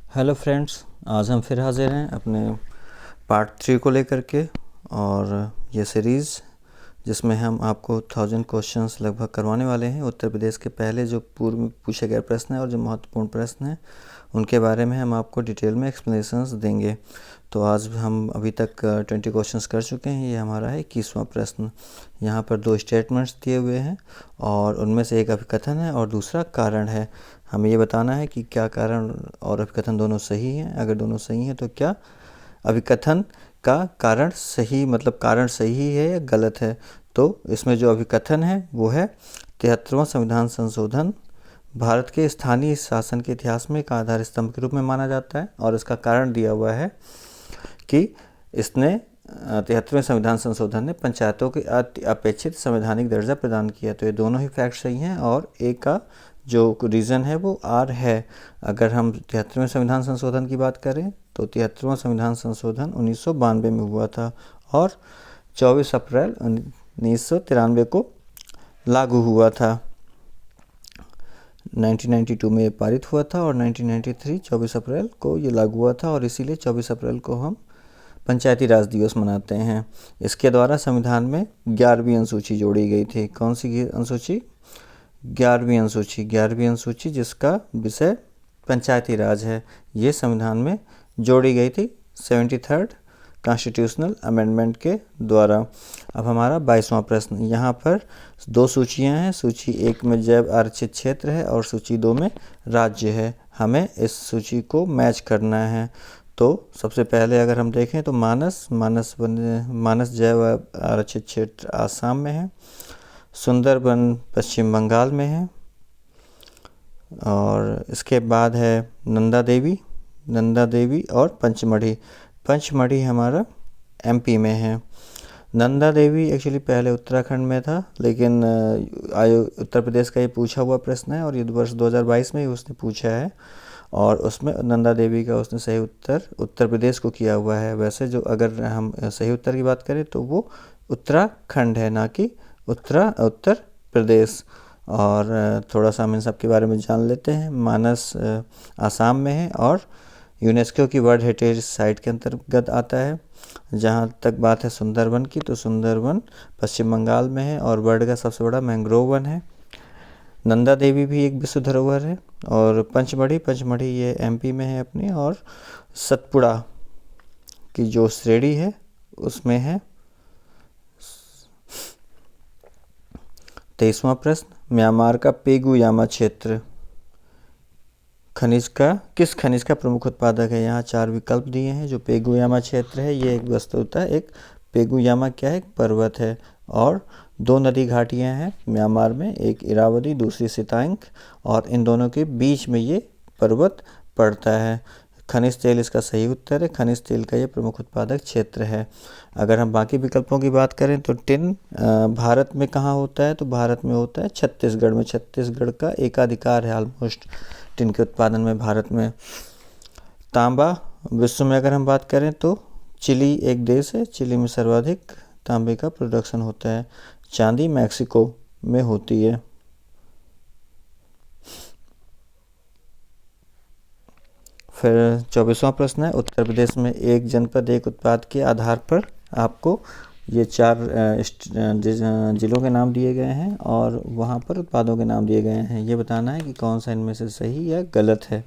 Hello friends, आज हम फिर हाजिर हैं अपने पार्ट 3 को लेकर के। और ये सीरीज़ जिसमें हम आपको 1000 क्वेश्चंस लगभग करवाने वाले हैं। उत्तर प्रदेश के पहले जो पूर्व में पूछे गए प्रश्न हैं और जो महत्वपूर्ण प्रश्न हैं उनके बारे में हम आपको डिटेल में एक्सप्लेनेशंस देंगे। तो आज हम अभी तक 20 क्वेश्चंस कर चुके हैं। ये हमारा है 21वां प्रश्न। यहाँ पर 2 स्टेटमेंट्स दिए हुए हैं और उनमें से एक अभिकथन है और दूसरा कारण है। हमें ये बताना है कि क्या कारण और अभिकथन दोनों सही हैं। अगर दोनों सही हैं तो क्या अभिकथन का कारण सही, मतलब कारण सही है या गलत है। तो इसमें जो अभिकथन है वो है 73वां संविधान संशोधन भारत के स्थानीय शासन के इतिहास में एक आधार स्तंभ के रूप में माना जाता है। और इसका कारण दिया हुआ है कि इसने 73वें संविधान संशोधन ने पंचायतों के अपेक्षित संवैधानिक दर्जा प्रदान किया। तो ये दोनों ही फैक्ट सही हैं और एक का जो रीज़न है वो आर है। अगर हम 73वें संविधान संशोधन की बात करें तो 73वां संविधान संशोधन 1992 में हुआ था और 24 अप्रैल 1993 को लागू हुआ था। 1992 में ये पारित हुआ था और 1993 24 अप्रैल को ये लागू हुआ था और इसीलिए 24 अप्रैल को हम पंचायती राज दिवस मनाते हैं। इसके द्वारा संविधान में 11वीं अनुसूची जोड़ी गई थी। कौन सी अनुसूची? 11वीं अनुसूची। 11वीं अनुसूची जिसका विषय पंचायती राज है, ये संविधान में जोड़ी गई थी 73rd कॉन्स्टिट्यूशनल अमेंडमेंट के द्वारा। अब हमारा 22वां प्रश्न। यहाँ पर 2 सूचियाँ हैं। सूची 1 में जैव आरक्षित क्षेत्र है और सूची 2 में राज्य है। हमें इस सूची को मैच करना है। तो सबसे पहले अगर हम देखें तो मानस जैव आरक्षित क्षेत्र आसाम में है, सुंदरबन पश्चिम बंगाल में है और इसके बाद है नंदा देवी और पंचमढ़ी हमारा एमपी में है। नंदा देवी एक्चुअली पहले उत्तराखंड में था, लेकिन उत्तर प्रदेश का ये पूछा हुआ प्रश्न है और ये वर्ष 2022 में ही उसने पूछा है और उसमें नंदा देवी का उसने सही उत्तर प्रदेश को किया हुआ है। वैसे जो अगर हम सही उत्तर की बात करें तो वो उत्तराखंड है, ना कि उत्तर प्रदेश। और थोड़ा सा हम इन सब के बारे में जान लेते हैं। मानस आसाम में है और यूनेस्को की वर्ल्ड हेरिटेज साइट के अंतर्गत आता है। जहाँ तक बात है सुंदरबन की, तो सुंदरबन पश्चिम बंगाल में है और वर्ल्ड का सबसे बड़ा मैंग्रोव वन है। नंदा देवी भी एक विश्व धरोहर है और पंचमढ़ी ये एमपी में है अपनी, और सतपुड़ा की जो श्रेणी है उसमें है। 23वां प्रश्न। म्यांमार का पेगुयामा क्षेत्र किस खनिज का प्रमुख उत्पादक है? यहाँ 4 विकल्प दिए हैं। जो पेगुयामा क्षेत्र है ये एक वस्तुतः एक पेगुयामा क्या है? एक पर्वत है और 2 नदी घाटियाँ हैं म्यांमार में, एक इरावदी दूसरी सितांग, और इन दोनों के बीच में ये पर्वत पड़ता है। खनिज तेल इसका सही उत्तर है। खनिज तेल का ये प्रमुख उत्पादक क्षेत्र है। अगर हम बाकी विकल्पों की बात करें तो टिन भारत में कहाँ होता है? तो भारत में होता है छत्तीसगढ़ में। छत्तीसगढ़ का एकाधिकार है ऑलमोस्ट टिन के उत्पादन में भारत में। तांबा विश्व में अगर हम बात करें तो चिली एक देश है, चिली में सर्वाधिक तांबे का प्रोडक्शन होता है। चांदी मैक्सिको में होती है। फिर 24वां प्रश्न है। उत्तर प्रदेश में एक जनपद एक उत्पाद के आधार पर आपको ये 4 जिलों के नाम दिए गए हैं और वहाँ पर उत्पादों के नाम दिए गए हैं। ये बताना है कि कौन सा इनमें से सही या गलत है,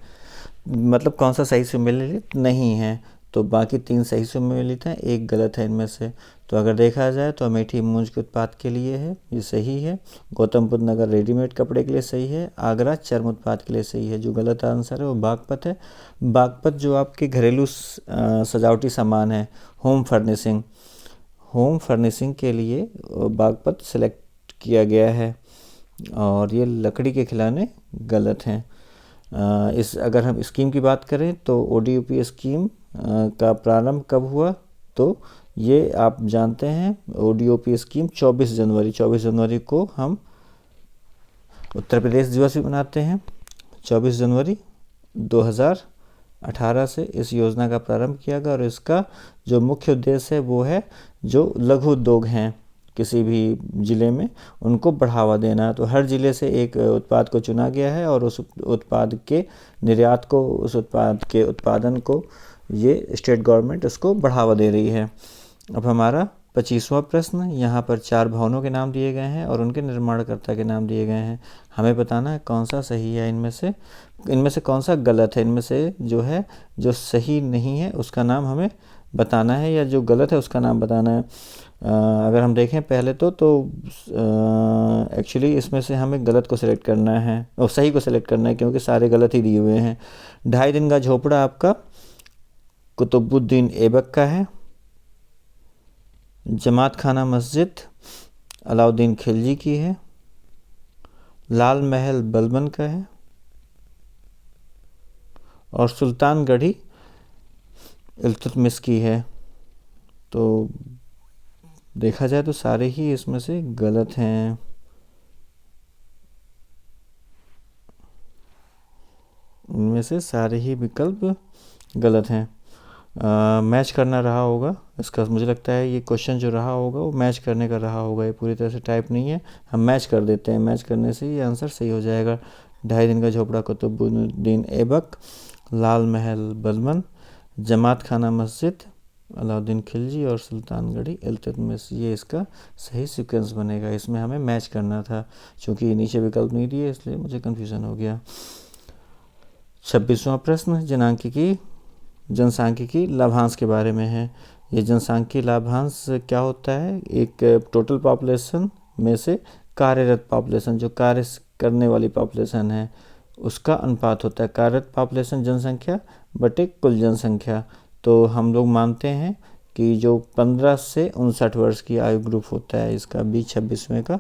मतलब कौन सा सही सम्मिलित नहीं है। तो बाकी 3 सही सम्मिलित हैं, एक गलत है इनमें से। तो अगर देखा जाए तो अमेठी मूंज के उत्पाद के लिए है, ये सही है। गौतम बुद्ध नगर रेडीमेड कपड़े के लिए सही है। आगरा चर्म उत्पाद के लिए सही है। जो गलत आंसर है वो बागपत है। बागपत जो आपके घरेलू सजावटी सामान है, होम फर्निशिंग के लिए बागपत सेलेक्ट किया गया है और ये लकड़ी के खिलौने गलत हैं। अगर हम स्कीम की बात करें तो ODUP स्कीम का प्रारंभ कब हुआ? तो ये आप जानते हैं ODUP स्कीम 24 जनवरी को हम उत्तर प्रदेश दिवस भी मनाते हैं। 24 जनवरी 2018 से इस योजना का प्रारंभ किया गया और इसका जो मुख्य उद्देश्य है वो है जो लघु उद्योग हैं किसी भी ज़िले में उनको बढ़ावा देना। तो हर ज़िले से एक उत्पाद को चुना गया है और उस उत्पाद के निर्यात को, उस उत्पाद के उत्पादन को ये स्टेट गवर्नमेंट उसको बढ़ावा दे रही है। अब हमारा 25वां प्रश्न, यहाँ पर 4 भवनों के नाम दिए गए हैं और उनके निर्माणकर्ता के नाम दिए गए हैं। हमें बताना है कौन सा सही है, इनमें से कौन सा गलत है। इनमें से जो है, जो सही नहीं है उसका नाम हमें बताना है, या जो गलत है उसका नाम बताना है। अगर हम देखें पहले तो एक्चुअली इसमें से हमें गलत को सिलेक्ट करना है और सही को सिलेक्ट करना है, क्योंकि सारे गलत ही दिए हुए हैं। 2.5 दिन का झोपड़ा आपका कुतुबुद्दीन ऐबक का है। जमात खाना मस्जिद अलाउद्दीन खिलजी की है। लाल महल बलबन का है। और सुल्तानगढ़ी इल्तुतमिश की है। तो देखा जाए तो सारे ही इसमें से गलत हैं। इनमें से सारे ही विकल्प गलत हैं। मैच करना रहा होगा इसका, मुझे लगता है ये क्वेश्चन जो रहा होगा वो मैच करने का रहा होगा, ये पूरी तरह से टाइप नहीं है। हम मैच कर देते हैं, मैच करने से ये आंसर सही हो जाएगा। 2.5 दिन का झोपड़ा कुतुबुद्दीन ऐबक, लाल महल बलबन, जमात खाना मस्जिद अलाउद्दीन खिलजी और सुल्तानगढ़ी इल्तुतमिश, ये इसका सही सीक्वेंस बनेगा। इसमें हमें मैच करना था, चूँकि नीचे विकल्प नहीं दिए इसलिए मुझे कन्फ्यूज़न हो गया। 26वां प्रश्न जनसांख्यिकी लाभांश के बारे में है। ये जनसांख्यिकी लाभांश क्या होता है? एक टोटल पॉपुलेशन में से कार्यरत पॉपुलेशन, जो कार्य करने वाली पॉपुलेशन है, उसका अनुपात होता है। कार्यरत पॉपुलेशन जनसंख्या बटे कुल जनसंख्या। तो हम लोग मानते हैं कि जो 15 से 59 वर्ष की आयु ग्रुप होता है इसका 20-26वें का,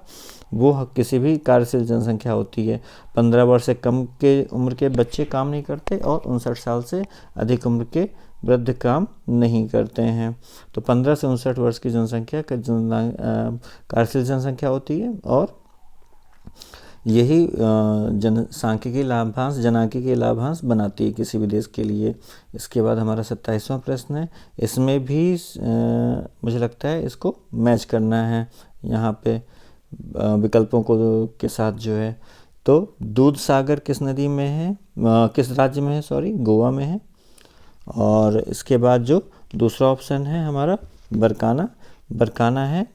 वो किसी भी कार्यशील जनसंख्या होती है। 15 वर्ष से कम के उम्र के बच्चे काम नहीं करते और 59 साल से अधिक उम्र के वृद्ध काम नहीं करते हैं। तो 15 से 59 वर्ष की जनसंख्या कार्यशील जनसंख्या होती है, और यही जनसांख्यिकी लाभांश जनांख्यिकी लाभांश बनाती है किसी भी देश के लिए। इसके बाद हमारा 27वां प्रश्न है। इसमें भी मुझे लगता है इसको मैच करना है यहाँ पे विकल्पों को के साथ जो है। तो दूध सागर किस नदी में है, किस राज्य में है, सॉरी, गोवा में है। और इसके बाद जो दूसरा ऑप्शन है हमारा बरकाना है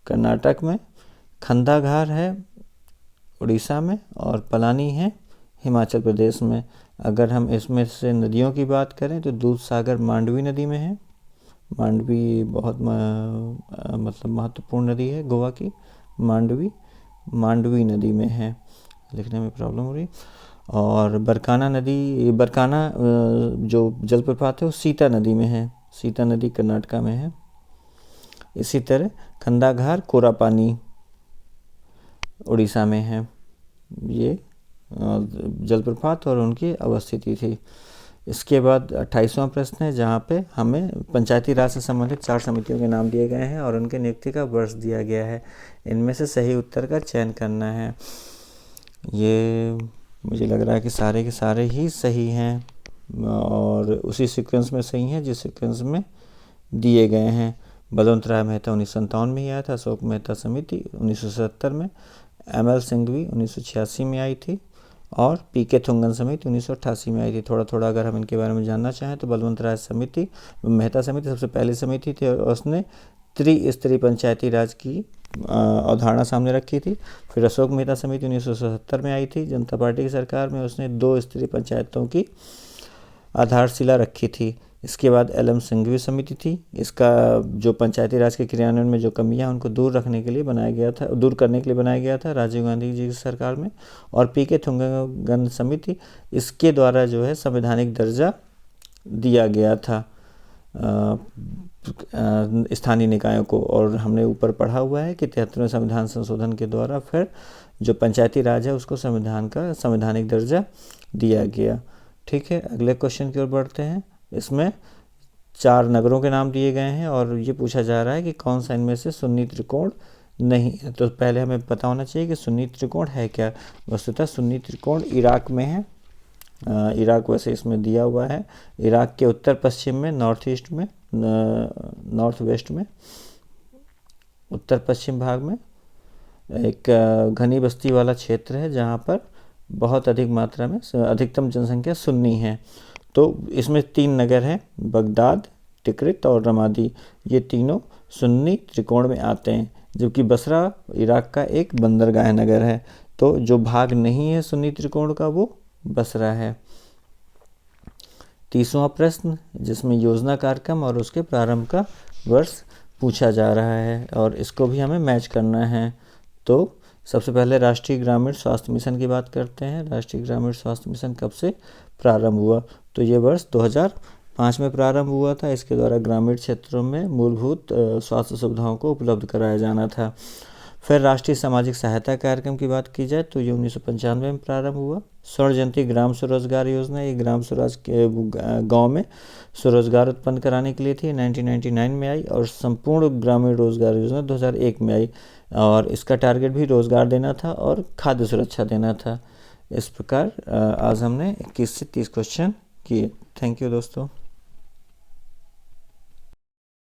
कर्नाटक में, खंडाघार है उड़ीसा में, और पलानी है हिमाचल प्रदेश में। अगर हम इसमें से नदियों की बात करें तो दूध सागर मांडवी नदी में है। मांडवी बहुत मतलब महत्वपूर्ण नदी है गोवा की। मांडवी नदी में है, लिखने में प्रॉब्लम हो रही। और बरकाना जो जलप्रपात है वो सीता नदी में है। सीता नदी कर्नाटका में है। इसी तरह खंडाघार कोरापानी उड़ीसा में है। ये जलप्रपात और उनकी अवस्थिति थी। इसके बाद 28वां प्रश्न है, जहाँ पे हमें पंचायती राज से संबंधित 4 समितियों के नाम दिए गए हैं और उनके नियुक्ति का वर्ष दिया गया है। इनमें से सही उत्तर का चयन करना है। ये मुझे लग रहा है कि सारे के सारे ही सही हैं और उसी सीक्वेंस में सही हैं जिस सीक्वेंस में दिए गए हैं। बलवंत राय मेहता 1957 में ही आया था। अशोक मेहता समिति 1970 में, ML सिंघवी 1986 में आई थी, और PK थुंगन समिति 1988 में आई थी। थोड़ा थोड़ा अगर हम इनके बारे में जानना चाहें तो बलवंत राय मेहता समिति सबसे पहली समिति थी और उसने त्रिस्तरीय पंचायती राज की अवधारणा सामने रखी थी। फिर अशोक मेहता समिति 1970 में आई थी जनता पार्टी की सरकार में, उसने 2 स्तरीय पंचायतों की आधारशिला रखी थी। इसके बाद LM सिंघवी समिति थी। इसका जो पंचायती राज के क्रियान्वयन में जो कमियां उनको दूर करने के लिए बनाया गया था राजीव गांधी जी की सरकार में। और PK थुंगन समिति, इसके द्वारा जो है संवैधानिक दर्जा दिया गया था स्थानीय निकायों को। और हमने ऊपर पढ़ा हुआ है कि 73वें संविधान संशोधन के द्वारा फिर जो पंचायती राज है उसको संवैधानिक दर्जा दिया गया। ठीक है, अगले क्वेश्चन की ओर बढ़ते हैं। इसमें 4 नगरों के नाम दिए गए हैं और ये पूछा जा रहा है कि कौन सा इनमें से सुन्नी त्रिकोण नहीं है। तो पहले हमें पता होना चाहिए कि सुन्नी त्रिकोण है क्या। वस्तुतः सुन्नी त्रिकोण इराक में है। इराक वैसे इसमें दिया हुआ है। इराक के उत्तर पश्चिम में, नॉर्थ वेस्ट में उत्तर पश्चिम भाग में एक घनी बस्ती वाला क्षेत्र है जहाँ पर बहुत अधिक मात्रा में अधिकतम जनसंख्या सुन्नी है। तो इसमें 3 नगर हैं, बगदाद, तिक्रित और रमादी। ये तीनों सुन्नी त्रिकोण में आते हैं, जबकि बसरा इराक का एक बंदरगाह नगर है। तो जो भाग नहीं है सुन्नी त्रिकोण का वो बसरा है। 30वां प्रश्न, जिसमें योजना कार्यक्रम और उसके प्रारंभ का वर्ष पूछा जा रहा है और इसको भी हमें मैच करना है। तो सबसे पहले राष्ट्रीय ग्रामीण स्वास्थ्य मिशन की बात करते हैं। राष्ट्रीय ग्रामीण स्वास्थ्य मिशन कब से प्रारंभ हुआ? तो ये वर्ष 2005 में प्रारंभ हुआ था। इसके द्वारा ग्रामीण क्षेत्रों में मूलभूत स्वास्थ्य सुविधाओं को उपलब्ध कराया जाना था। फिर राष्ट्रीय सामाजिक सहायता कार्यक्रम की बात की जाए तो ये 1995 में प्रारंभ हुआ। स्वर्ण जयंती ग्राम स्वरोजगार योजना, ये ग्राम स्वराज के गाँव में स्वरोजगार उत्पन्न कराने के लिए थी, 1999 में आई। और संपूर्ण ग्रामीण रोजगार योजना 2001 में आई और इसका टारगेट भी रोजगार देना था और खाद्य सुरक्षा देना था। इस प्रकार आज हमने 21 से 30 क्वेश्चन किए। थैंक यू दोस्तों।